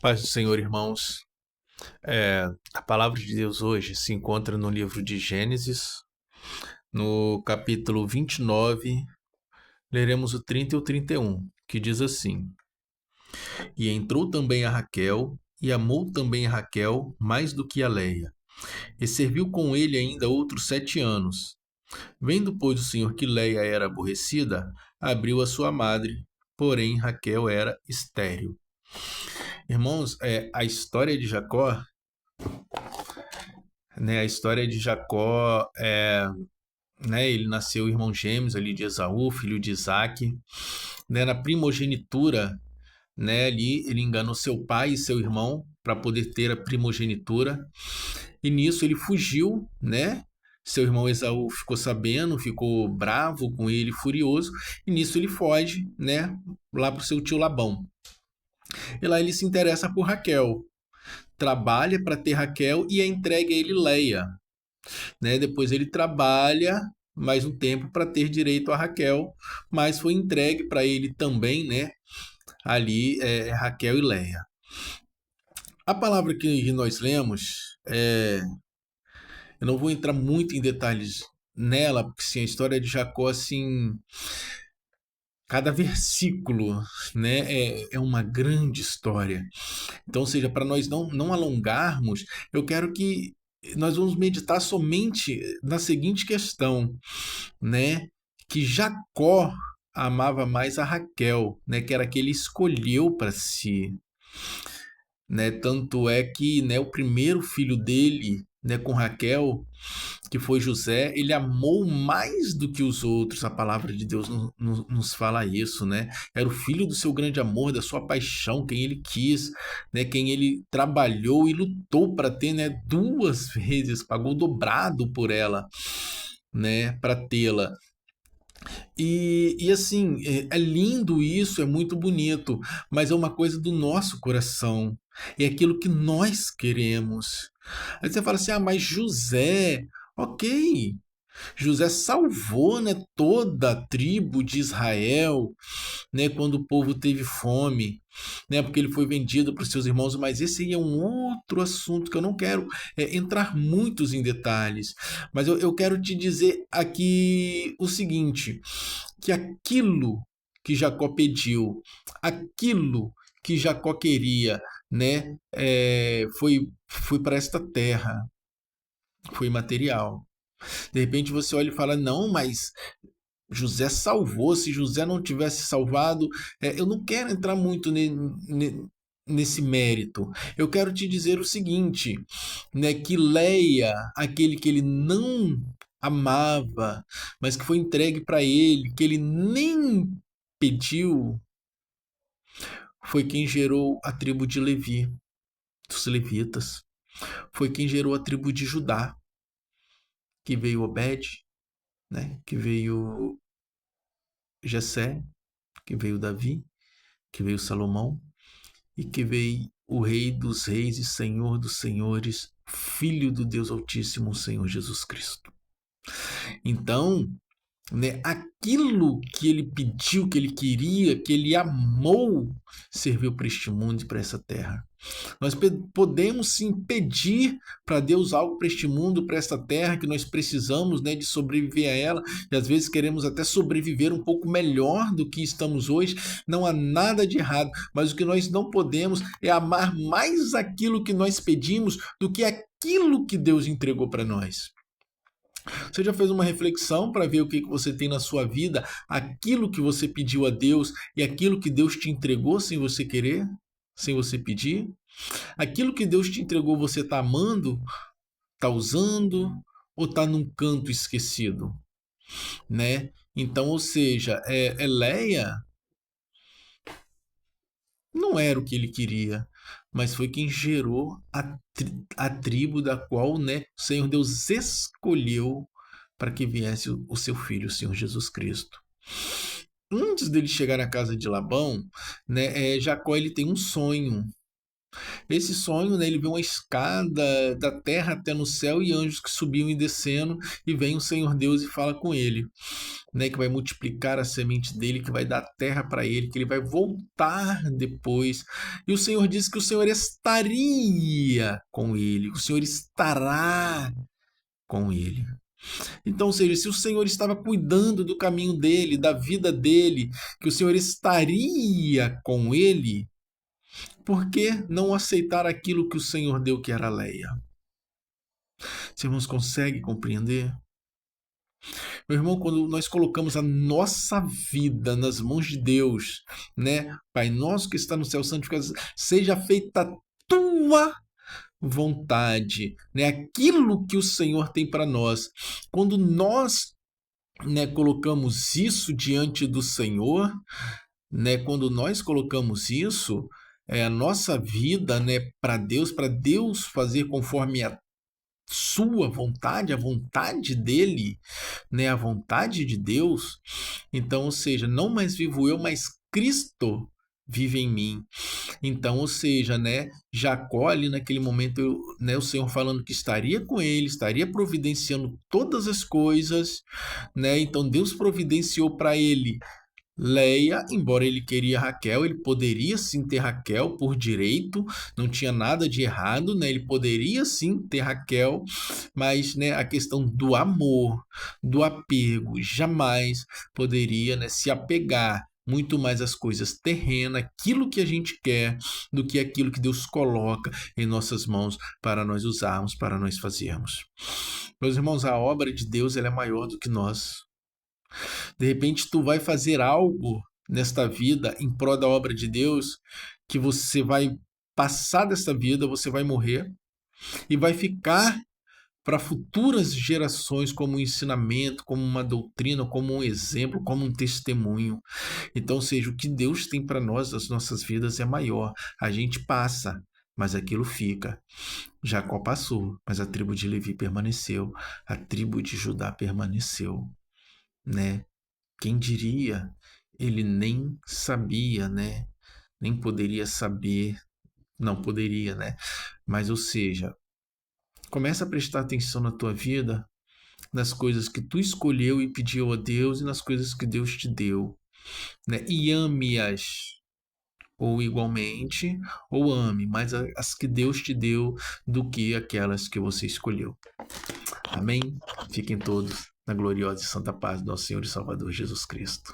Paz do Senhor, irmãos. A palavra de Deus hoje se encontra no livro de Gênesis, no capítulo 29, leremos o 30 e o 31, que diz assim: E entrou também a Raquel, e amou também a Raquel mais do que a Leia, e serviu com ele ainda outros 7 anos. Vendo, pois, o Senhor que Leia era aborrecida, abriu a sua madre, porém Raquel era estéril. Irmãos, a história de Jacó, né? A história de Jacó, né? Ele nasceu irmão gêmeos ali de Esaú, filho de Isaque, né? Na primogenitura, né? Ali ele enganou seu pai e seu irmão para poder ter a primogenitura. E nisso ele fugiu, né? Seu irmão Esaú ficou sabendo, ficou bravo com ele, furioso, e nisso ele foge, né? Lá para o seu tio Labão. E lá ele se interessa por Raquel, trabalha para ter Raquel e é entregue a ele Leia, né? Depois ele trabalha mais um tempo para ter direito a Raquel, mas foi entregue para ele também, né? Ali Raquel e Leia. A palavra que nós lemos, eu não vou entrar muito em detalhes nela, porque sim, a história de Jacó, assim, cada versículo, né, é uma grande história. Então, ou seja, para nós não alongarmos, eu quero que nós vamos meditar somente na seguinte questão, né? Que Jacó amava mais a Raquel, né? Que era que ele escolheu para si, né? Tanto é que, né, o primeiro filho dele, né, com Raquel, que foi José, ele amou mais do que os outros. A palavra de Deus nos fala isso, né? Era o filho do seu grande amor, da sua paixão, quem ele quis, né? Quem ele trabalhou e lutou para ter, né? 2 vezes, pagou dobrado por ela, né? Para tê-la. E assim, é lindo isso, é muito bonito, mas é uma coisa do nosso coração, é aquilo que nós queremos. Aí você fala assim: ah, mas José, ok, José salvou, né, toda a tribo de Israel, né, quando o povo teve fome, né, porque ele foi vendido para os seus irmãos, mas esse aí é um outro assunto que eu não quero entrar muitos em detalhes, mas eu quero te dizer aqui o seguinte, que aquilo que Jacó pediu, aquilo que Jacó queria, né, foi para esta terra, foi material. De repente você olha e fala: não, mas José salvou. Se José não tivesse salvado, eu não quero entrar muito nesse mérito. Eu quero te dizer o seguinte, né, que Leia, aquele que ele não amava, mas que foi entregue para ele, que ele nem pediu, foi quem gerou a tribo de Levi, dos levitas. Foi quem gerou a tribo de Judá, que veio Obed, né, que veio Jessé, que veio Davi, que veio Salomão e que veio o Rei dos Reis e Senhor dos Senhores, Filho do Deus Altíssimo, o Senhor Jesus Cristo. Então, né, aquilo que ele pediu, que ele queria, que ele amou, serviu para este mundo e para essa terra. Nós podemos sim pedir para Deus algo para este mundo, para esta terra, que nós precisamos, né, de sobreviver a ela, e às vezes queremos até sobreviver um pouco melhor do que estamos hoje. Não há nada de errado, mas o que nós não podemos é amar mais aquilo que nós pedimos do que aquilo que Deus entregou para nós. Você já fez uma reflexão para ver o que você tem na sua vida, aquilo que você pediu a Deus e aquilo que Deus te entregou sem você querer, sem você pedir? Aquilo que Deus te entregou, você está amando, está usando ou está num canto esquecido, né? Então, ou seja, Leia não era o que ele queria, mas foi quem gerou a tribo da qual, né, o Senhor Deus escolheu para que viesse o seu filho, o Senhor Jesus Cristo. Antes dele chegar na casa de Labão, né, Jacó ele tem um sonho. Esse sonho, né, ele vê uma escada da terra até no céu e anjos que subiam e descendo, e vem o Senhor Deus e fala com ele, né, que vai multiplicar a semente dele, que vai dar terra para ele, que ele vai voltar depois. E o Senhor disse que o Senhor estaria com ele, o Senhor estará com ele. Então, ou seja, se o Senhor estava cuidando do caminho dele, da vida dele, que o Senhor estaria com ele, por que não aceitar aquilo que o Senhor deu, que era Leia? Os irmãos conseguem compreender? Meu irmão, quando nós colocamos a nossa vida nas mãos de Deus, né? Pai nosso que está no céu, santificado seja feita a tua vontade, né? Aquilo que o Senhor tem para nós. Quando nós, né, colocamos isso diante do Senhor, né? Quando nós colocamos isso, a nossa vida, né, para Deus fazer conforme a sua vontade, a vontade dele, né, a vontade de Deus. Então, ou seja, não mais vivo eu, mas Cristo vive em mim. Então, ou seja, né, Jacó ali naquele momento, né, o Senhor falando que estaria com ele, estaria providenciando todas as coisas, né? Então Deus providenciou para ele Leia, embora ele queria Raquel, ele poderia sim ter Raquel por direito, não tinha nada de errado, né? Ele poderia sim ter Raquel, mas, né, a questão do amor, do apego, jamais poderia, né, se apegar muito mais às coisas terrenas, aquilo que a gente quer, do que aquilo que Deus coloca em nossas mãos para nós usarmos, para nós fazermos. Meus irmãos, a obra de Deus ela é maior do que nós. De repente, tu vai fazer algo nesta vida em prol da obra de Deus, que você vai passar desta vida, você vai morrer e vai ficar para futuras gerações como um ensinamento, como uma doutrina, como um exemplo, como um testemunho. Então, seja, o que Deus tem para nós nas nossas vidas é maior. A gente passa, mas aquilo fica. Jacó passou, mas a tribo de Levi permaneceu, a tribo de Judá permaneceu, né? Quem diria? Ele nem sabia, né? Nem poderia saber, não poderia, né? Mas, ou seja, começa a prestar atenção na tua vida, nas coisas que tu escolheu e pediu a Deus e nas coisas que Deus te deu, né? E ame-as, ou igualmente, ou ame mais as que Deus te deu do que aquelas que você escolheu. Amém? Fiquem todos na gloriosa e santa paz do nosso Senhor e Salvador Jesus Cristo.